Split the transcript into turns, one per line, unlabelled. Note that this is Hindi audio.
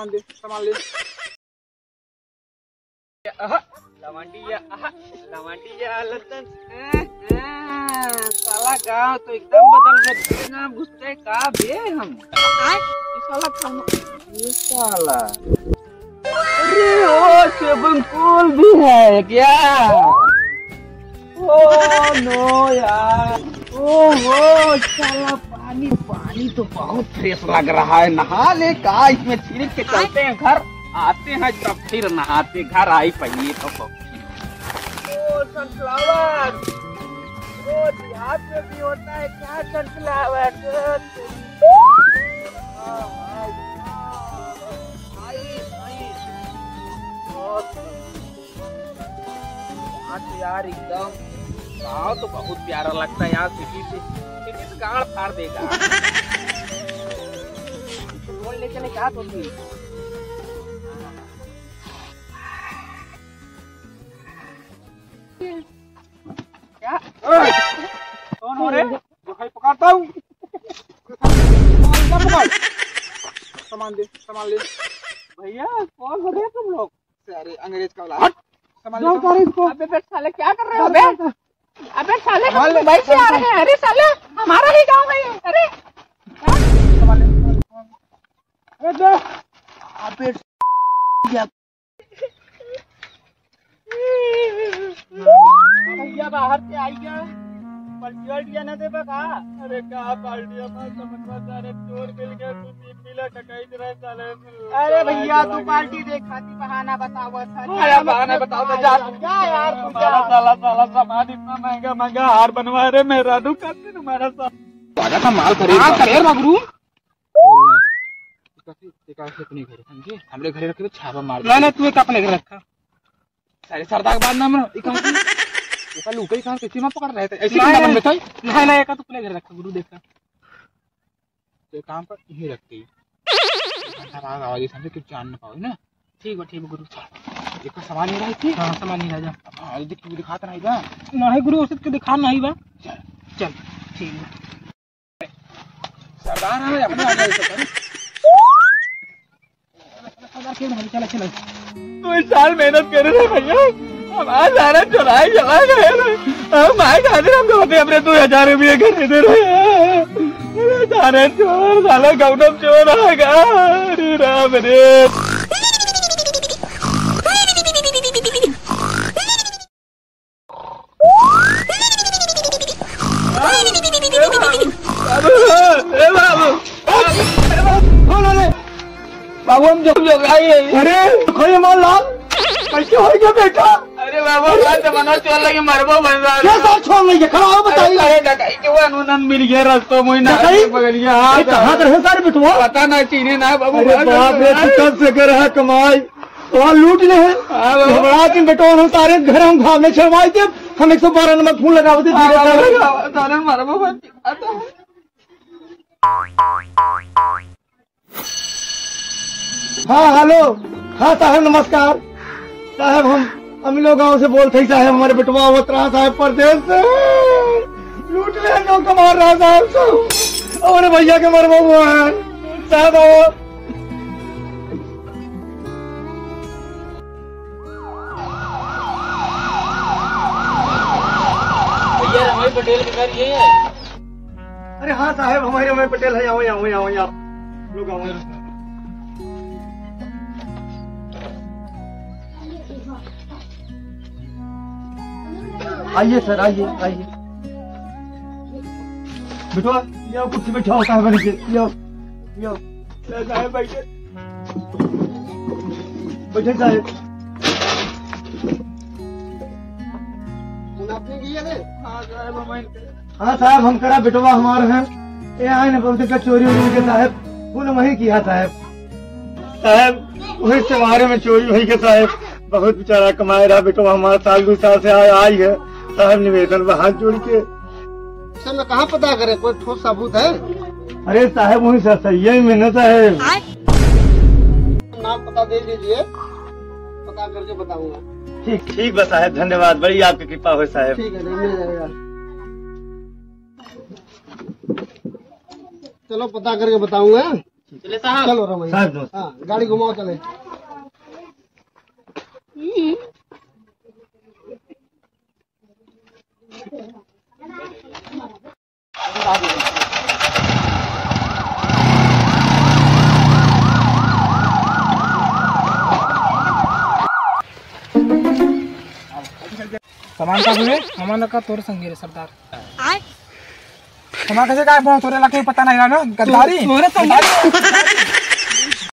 सामान दे, सामान ले। साला गाँव तो एकदम बदल गया। घुसते का बे हम साला। अरे ओ स्विमिंग पूल भी है क्या? ओ नो यार, ओहो साला पानी पानी तो बहुत फ्रेश लग रहा है। नहा ले का, इसमें छिड़क के चलते हैं घर, आते हैं तब फिर नहाते। घर आई पहले तो ओ सनफ्लावर, ओ देहात में भी होता है क्या सनफ्लावर? यार एकदम गाँव तो बहुत प्यारा लगता है यार। सिटी से गाड़ फाड़ देगा। बोल ले चले क्या तो क्या कौन हो रे? जो भाई पकाता हूँ। सामान दे, सामान ले। भैया कौन हो रहे तुम लोग? अरे अंग्रेज का औलाद। अबे बेट साले क्या कर रहे हो बे? अबे साले हम दुबई से आ रहे हैं। अरे साले हमारा ही गांव है ये। अरे अबे भैया बाहर से आई क्या? पलटिया न दे बका। अरे कहा पार्टिया चोर मिल गया, तू 3 मिला टकाई रहा साले। अरे भैया तू पार्टी देख खाती बहाना बताओ। बहाना बताओ तो जा यार। साला सामान इतना महंगा महंगा हार बनवा रहे। मेरा दुकान से तुम्हारा साथ माल खरीद मगरू अपने घर समझे। हमरे घरे रखे तो छापा मार। नहीं तू अपने घर रखा। सारे सरदार के बाद नाम लुका ही कहाँ किसी में पकड़ रहे थे ऐसे नहीं का तो अपने घर रखा। गुरु देखा तो काम पर यही रखती है। आवाज समझे कुछ जान ना पाओ ना। ठीक है गुरु। एक सामान नहीं रही थी। हाँ सामान नहीं रहा। हाँ दिखाता नहीं बा। नहीं गुरु औसत के दिखा नहीं बा। चल ठीक है। सरदार है अपने आ जाए। चल तो इस साल मेहनत कर रहे भैया। हम आज आ रहे चुराए चला गए। हम आए खाते हमको होते अपने 2000 रुपये घर दे रहे। सारे चोर साला गौतम चोर आएगा। अरे राम रे। बाबू हम जो अरे खोए माल लाल कैसे हो गया बेटा? अरे बाबू जमाना चल लगे मरबो बन रहा है। क्या साथ छोड़ नहीं खड़ा हो बताइए। डकाई के अनुदान मिल गया रास्तों में ना बगल गया। हां कहां रहे सारे बिटवा पता ना चीने ना बाबू। अरे बाप रे कब से कर रहा कमाई तो लूट ले है। हां बड़ा दिन बेटो हम सारे घर हम घाव में छवाई दे। हम 112 नंबर फोन लगावते धीरे सारे मरबो बन आता। हाँ हेलो। हाँ साहब नमस्कार। साहब हम अमीलो गांव से बोलते हैं। साहब हमारे बेटवा उतरा साहब परदेश से लूट ले जो कमा रहा साहब सब। और भैया के मरबो हुआ है साहब। भैया रमेश पटेल के घर ये है? अरे हाँ साहब हमारे रमेश पटेल है। यहाँ लोग आइए सर आइए बिठवा ये कुर्सी बैठा होता है बन के। यो साहब बैठे साहब। हाँ साहब हम करा बिटवा हमारे हैं ये आए न बोलते का चोरी के साहब फूल वही किया साहब वही तुम्हारे में चोरी वही के साहब। बहुत बेचारा कमाए रहा बेटवा हमारा साल 2 साल से आई है साहब। निवेदन हाथ जोड़ के सर मैं कहाँ पता करे कोई ठोस सबूत है? अरे साहब वही सही है मेहनत है। नाम पता दे दीजिए पता करके बताऊंगा। ठीक बस साहब धन्यवाद बड़ी आपकी कृपा हो साहब। ठीक है मिल जाएगा। चलो पता करके बताऊंगा। चले साहब,
चलो रमई साहब, हाँ गाड़ी घुमाओ चले।
सामान का हुए सामान का तोर संगे रे सरदार सामान कैसे काय तोरे लाके पता नहीं ना गद्दारी तोरे संगे